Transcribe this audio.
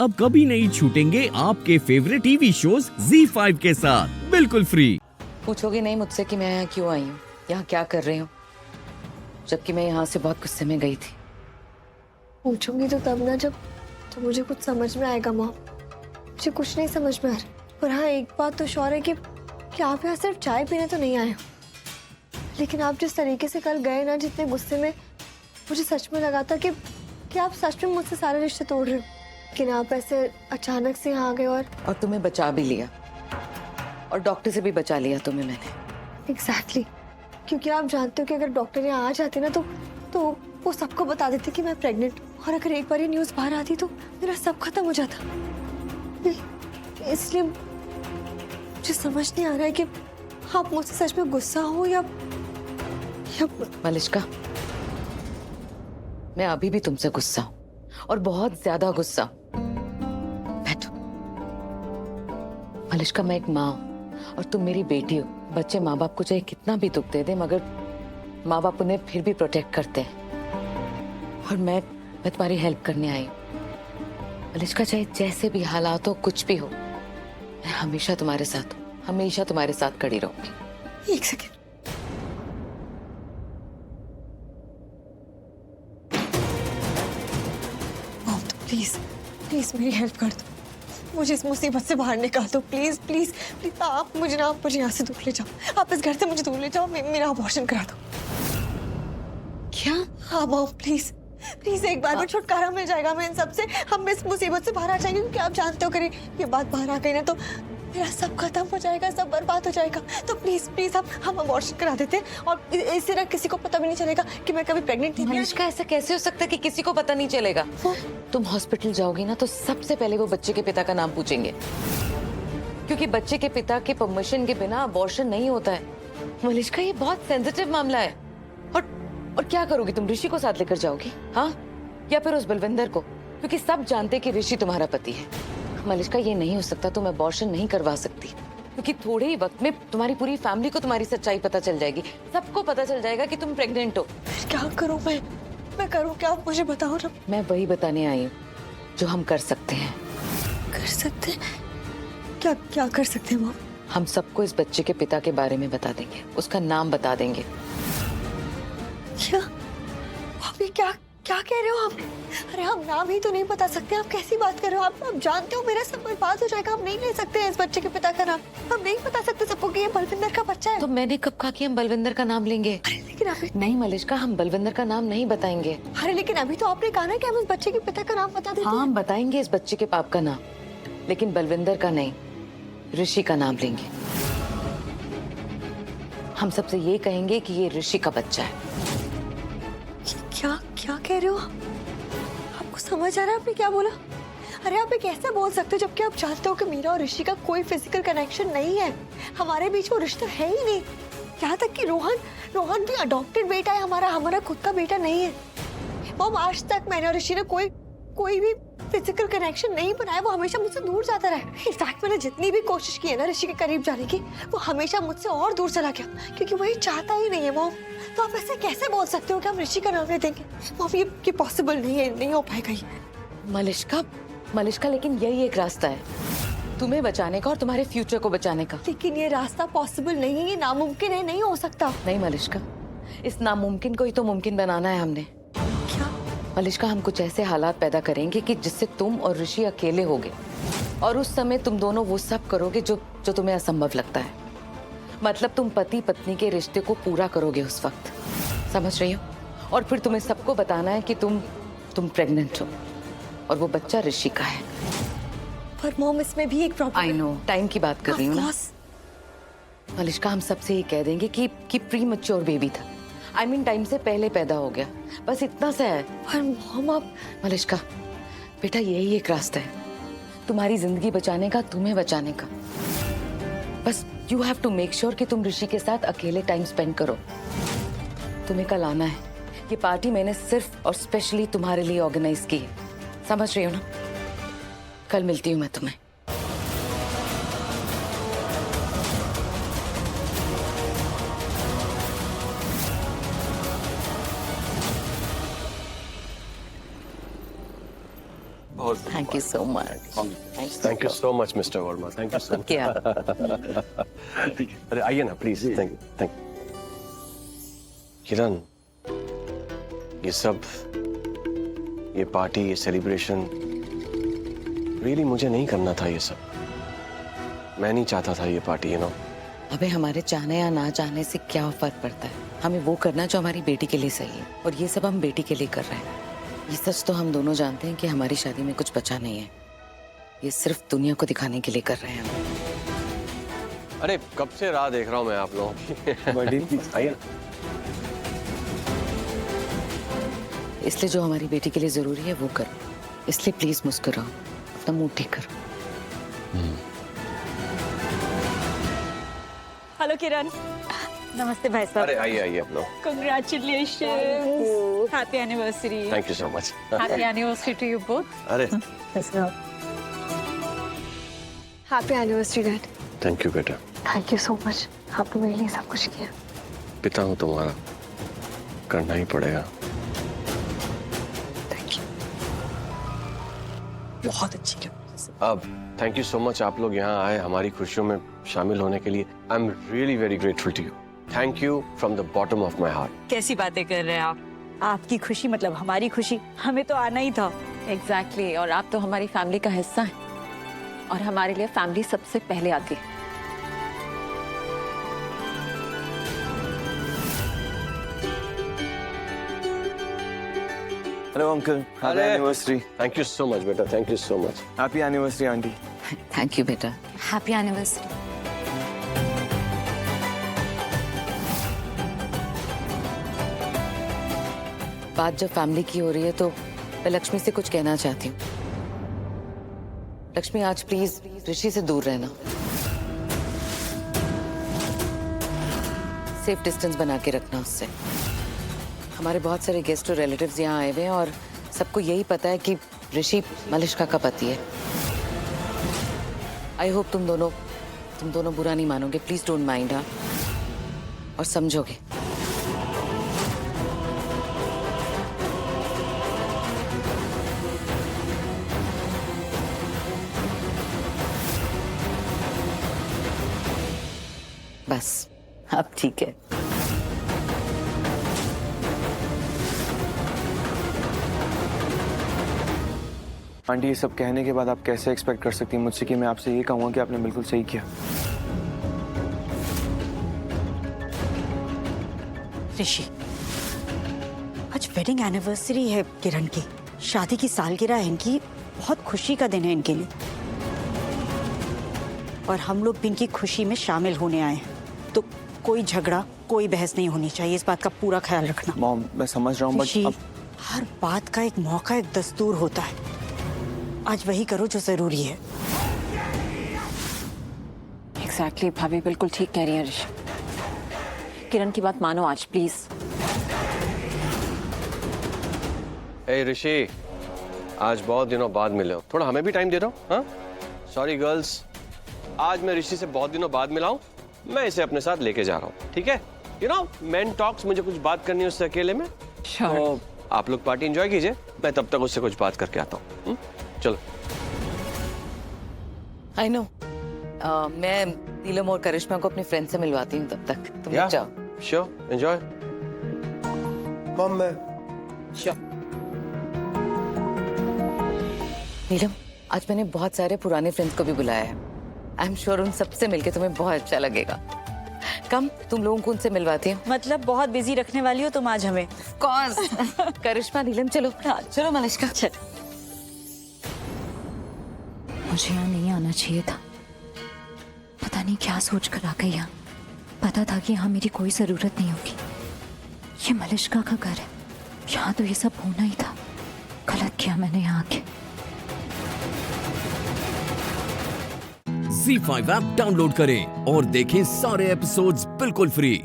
अब कभी नहीं छूटेंगे आपके फेवरेट टीवी शोज ZEE5 के साथ बिल्कुल फ्री। पूछोगे नहीं मुझसे कि मैं यहाँ क्यों आई हूँ, यहाँ क्या कर रही हूँ, जबकि मैं यहाँ से बहुत गुस्से में गई थी। पूछूंगी तो तब ना जब तो मुझे कुछ समझ में आएगा मॉम। मुझे कुछ नहीं समझ में आ रहा। पर हाँ, एक बात तो श्योर है कि आप यहाँ सिर्फ चाय पीने तो नहीं आए हो। लेकिन आप जिस तरीके से कल गए ना, जितने गुस्से में, मुझे सच में लगा था कि आप सच में मुझसे सारे रिश्ते तोड़ रहे हो। लेकिन आप ऐसे अचानक से यहाँ आ गए और तुम्हें बचा भी लिया और डॉक्टर से भी बचा लिया तुम्हें मैंने। एग्जैक्टली क्योंकि आप जानते हो कि अगर डॉक्टर यहाँ आ जाते ना तो वो सबको बता देते कि मैं प्रेग्नेंट हूँ। और अगर एक बार ये न्यूज़ बाहर आती तो मेरा सब खत्म हो जाता। इसलिए मुझे समझ नहीं आ रहा है कि आप मुझसे सच में गुस्सा हो या मलिश्का, मैं अभी भी तुमसे गुस्सा हूँ और बहुत ज्यादा गुस्सा हूँ। बैठो। मलिश्का, मैं एक माँ हूँ और तुम मेरी बेटी हो। बच्चे माँ बाप को चाहे कितना भी दुख दे दे, मगर माँ बाप उन्हें फिर भी प्रोटेक्ट करते हैं। और मैं तुम्हारी हेल्प करने आई हूँ। मलिश्का, चाहे जैसे भी हालात हो, कुछ भी हो, मैं हमेशा तुम्हारे साथ हूँ, हमेशा तुम्हारे साथ खड़ी रहूंगी। एक सेकेंड। प्लीज प्लीज मेरी हेल्प कर दो, मुझे इस मुसीबत से बाहर निकाल दो। प्लीज प्लीज प्लीज आप मुझे यहाँ से दूर ले जाओ। आप इस घर से मुझे दूर ले जाओ। मेरा अबॉर्शन करा दो। क्या? हाँ मॉम, प्लीज प्लीज एक बार में छुटकारा मिल जाएगा मैं इन सब से। हम इस मुसीबत से बाहर आ जाएंगे, क्योंकि आप जानते हो करें ये बात बाहर आ गई ना तो मेरा सब खत्म हो जाएगा, सब बर्बाद हो जाएगा। तो प्लीज प्लीज हम अबॉर्शन करा देते हैं और इससे ना किसी को पता भी नहीं चलेगा कि मैं कभी प्रेग्नेंट थी। मलिश्का, ऐसा कैसे हो सकता है कि किसी को पता नहीं चलेगा? तुम हॉस्पिटल जाओगी ना तो सबसे पहले वो बच्चे के पिता का नाम पूछेंगे, क्योंकि बच्चे के पिता के परमिशन के बिना अबॉर्शन नहीं होता है। मलिश्का, ये बहुत सेंसिटिव मामला है। और क्या करोगी तुम? ऋषि को साथ लेकर जाओगी, हाँ, या फिर उस बलविंदर को? क्योंकि सब जानते हैं कि ऋषि तुम्हारा पति है। मलिश्का, ये नहीं हो सकता, तुम अबॉर्शन नहीं करवा सकती, क्योंकि थोड़े ही वक्त में तुम्हारी पूरी फैमिली को तुम्हारी सच्चाई पता चल जाएगी। सबको पता चल जाएगा कि तुम प्रेग्नेंट हो। क्या करूं मैं करूं क्या? आप मुझे बताओ ना। मैं वही बताने आई हूँ जो हम कर सकते हैं। कर सकते हैं? क्या क्या कर सकते हैं मॉम? हम सबको इस बच्चे के पिता के बारे में बता देंगे, उसका नाम बता देंगे। क्या आप ये क्या क्या कह रहे हो आप? अरे हम नाम ही तो नहीं बता सकते। आप कैसी बात कर रहे हो? आप जानते हो मेरा सब बर्बाद हो जाएगा। हम नहीं ले सकते इस बच्चे के पिता का नाम। हम नहीं बता सकते सबको कि ये बलविंदर का बच्चा है। तो मैंने कब कहा कि हम बलविंदर का नाम लेंगे? अरे लेकिन आप नहीं मलिश्का, हम बलविंदर का नाम नहीं बताएंगे। अरे लेकिन अभी तो आपने कहा ना कि हम इस बच्चे के पिता का नाम बता देते हाँ, हम बताएंगे इस बच्चे के पाप का नाम, लेकिन बलविंदर का नहीं, ऋषि का नाम लेंगे। हम सबसे ये कहेंगे कि ये ऋषि का बच्चा है। क्या क्या कह रहे हो? आपको समझ आ रहा है आपने क्या बोला? अरे आप ये कैसे बोल सकते हो जबकि आप जानते हो कि मेरा और ऋषि का कोई फिजिकल कनेक्शन नहीं है। हमारे बीच वो रिश्ता है ही नहीं। यहाँ तक कि रोहन भी अडॉप्टेड बेटा है हमारा खुद का बेटा नहीं है। मॉम, आज तक मैंने और ऋषि ने कोई भी फिजिकल कनेक्शन नहीं बनाया। वो हमेशा मुझसे दूर जाता रहा। इनफैक्ट मैंने जितनी भी कोशिश की है ना ऋषि के करीब जाने की, वो हमेशा मुझसे और दूर चला गया, क्योंकि वही चाहता ही नहीं है। मॉम, तो आप ऐसे कैसे बोल सकते हो कि हम ऋषि का नाम ले देंगे? मॉम, ये पॉसिबल नहीं है, नहीं हो पाएगा ये। मलिश्का, लेकिन यही एक रास्ता है तुम्हें बचाने का और तुम्हारे फ्यूचर को बचाने का। लेकिन ये रास्ता पॉसिबल नहीं है, ये नामुमकिन है, नहीं हो सकता। नहीं मलिश्का, इस नामुमकिन को ही तो मुमकिन बनाना है हमने। क्या? मलिश्का, हम कुछ ऐसे हालात पैदा करेंगे कि जिससे तुम और ऋषि अकेले होगे, और उस समय तुम दोनों वो सब करोगे जो तुम्हें असंभव लगता है। मतलब तुम पति पत्नी के रिश्ते को पूरा करोगे उस वक्त, समझ रही हो? और फिर तुम्हें सबको बताना है कि तुम प्रेग्नेंट हो और वो बच्चा ऋषि का है। पर मॉम, इसमें भी एक प्रॉब्लम। आई नो, टाइम की बात कर रही हूँ ना मलिश्का। हम सबसे ये कह देंगे कि प्री मैच्योर बेबी था, I mean, टाइम से पहले पैदा हो गया, बस इतना सा है। पर मॉम, आप मलिश्का बेटा, यही एक रास्ता है तुम्हारी जिंदगी बचाने का, तुम्हें बचाने का। बस you have to make sure कि तुम ऋषि के साथ अकेले टाइम स्पेंड करो। तुम्हें कल आना है। ये पार्टी मैंने सिर्फ और स्पेशली तुम्हारे लिए ऑर्गेनाइज की है, समझ रही हो ना? कल मिलती हूँ मैं तुम्हें। बहुत thank thank you so much. Thank you so much mister Verma, thank you so much. क्या? अरे आइए ना प्लीज। थैंक किरण, ये सब, ये पार्टी, ये सेलिब्रेशन रियली मुझे नहीं करना था। ये सब मैं नहीं चाहता था, ये पार्टी, यू नो। अबे हमारे चाहने या ना चाहने से क्या फर्क पड़ता है? हमें वो करना जो हमारी बेटी के लिए सही है, और ये सब हम बेटी के लिए कर रहे हैं। ये सच तो हम दोनों जानते हैं कि हमारी शादी में कुछ बचा नहीं है। ये सिर्फ दुनिया को दिखाने के लिए कर रहे हैं हम। अरे कब से राह देख रहा हूँ मैं आप लोगों की। आइए ना। इसलिए जो हमारी बेटी के लिए जरूरी है वो करो। इसलिए प्लीज मुस्कुराओ, अपना मूड ठीक करो। हेलो किरण। नमस्ते भाई साहब। अरे आइए आइए आप लोग। Congratulations. Happy anniversary. Thank you so much. Happy anniversary to you both. अरे Happy anniversary, Dad. Thank you बेटा। Thank you so much. आपने मेरे लिए सब कुछ किया। पिता हूँ तुम्हारा, करना ही पड़ेगा। Thank you. बहुत अच्छी लगी। अब थैंक यू सो मच, आप लोग यहाँ आए हमारी खुशियों में शामिल होने के लिए। I am really very grateful to you. Thank you from the bottom of my heart. कैसी बातें कर रहे हैं आप? आपकी खुशी मतलब हमारी खुशी, हमें तो आना ही था। एग्जैक्टली और आप तो हमारी फैमिली का हिस्सा हैं और हमारे लिए फैमिली सबसे पहले आती है। Hello uncle, happy anniversary. Thank you so much बेटा, thank you so much. Happy anniversary aunty. Thank you बेटा। Happy anniversary. बात जब फैमिली की हो रही है तो मैं लक्ष्मी से कुछ कहना चाहती हूँ। लक्ष्मी आज प्लीज ऋषि से दूर रहना। सेफ डिस्टेंस बना के रखना उससे। हमारे बहुत सारे गेस्ट और रिलेटिव्स यहाँ आए हुए हैं और सबको यही पता है कि ऋषि मलिष्का का पति है। आई होप तुम दोनों बुरा नहीं मानोगे। Please don't mind. हाँ, और समझोगे। बस अब ठीक है। आंटी, ये सब कहने के बाद आप कैसे एक्सपेक्ट कर सकती हैं मुझसे कि मैं आपसे ये कहूँगा कि आपने बिल्कुल सही किया? ऋषि, आज वेडिंग एनिवर्सरी है किरण की, शादी की सालगिरह है इनकी, बहुत खुशी का दिन है इनके लिए और हम लोग भी इनकी खुशी में शामिल होने आए हैं। तो कोई झगड़ा, कोई बहस नहीं होनी चाहिए। इस बात का पूरा ख्याल रखना। मॉम, मैं समझ रहा हूँ ऋषि, बट हर बात का एक मौका, एक दस्तूर होता है। आज वही करो जो जरूरी है। एग्जैक्टली भाभी बिल्कुल ठीक कह रही है ऋषि। किरण की बात मानो आज प्लीज। ए ऋषि, आज बहुत दिनों बाद मिले हो, थोड़ा हमें भी टाइम दे दो। हाँ, सॉरी गर्ल्स, आज मैं ऋषि से बहुत दिनों बाद मिला हूँ। मैं इसे अपने साथ लेके जा रहा हूँ, ठीक है? यू नो, मेन टॉक्स, मुझे कुछ बात करनी है उससे अकेले में। तो आप लोग पार्टी एंजॉय कीजिए, मैं तब तक उससे कुछ बात करके आता हूँ। चलो। I know. मैं नीलम और करिश्मा को अपने फ्रेंड से मिलवाती हूँ, तब तक तुम लोग जाओ। Sure, enjoy. मॉम, मैं नीलम, आज मैंने बहुत सारे पुराने फ्रेंड्स को भी बुलाया है। आई एम श्योर उन सबसे मिलके तुम्हें बहुत अच्छा लगेगा। कम, तुम लोगों को उनसे मिलवाती हूँ। मतलब बहुत बिजी रखने वाली हो तुम आज हमें। कौन? करिश्मा, नीलम, चलो चलो मलिष्का। चल। मुझे यहाँ नहीं आना चाहिए था। पता नहीं क्या सोच कर आ गई यहाँ। पता था कि यहाँ मेरी कोई जरूरत नहीं होगी। ये मलिष्का का घर है, यहाँ तो ये सब होना ही था। गलत किया मैंने यहाँ आके। Z5 ऐप डाउनलोड करें और देखें सारे एपिसोड्स बिल्कुल फ्री।